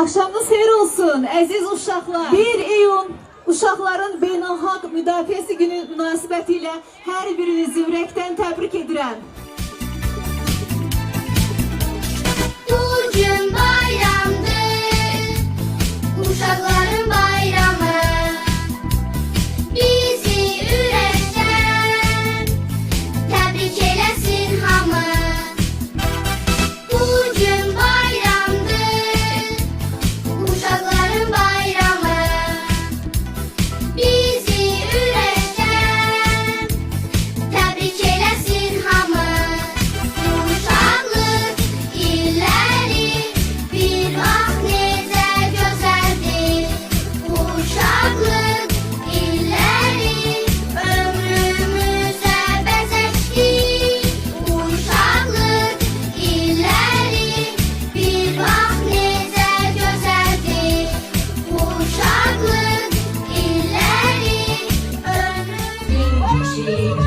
Axşamınız xeyir olsun, əziz uşaqlar. 1 iyun Uşaqların Beynəlxalq Müdafiəsi Günü münasibətilə hər birinizi ürəkdən təbrik edirəm. Bugün bayramdır, uşaqların bayramı. Bizi ürəkdən təbrik eləsin hamı. Bugün bayramdır, uşaqların bayramı. Bizi ürəkdən təbrik eləsin hamı. Uşaqlıq illəri bir vaxt necə gözəldir. Uşaqlıq illəri ömrümüzə bəzəkdir. Uşaqlıq illəri bir vaxt necə gözəldir. Uşaqlıq illəri ömrümüzə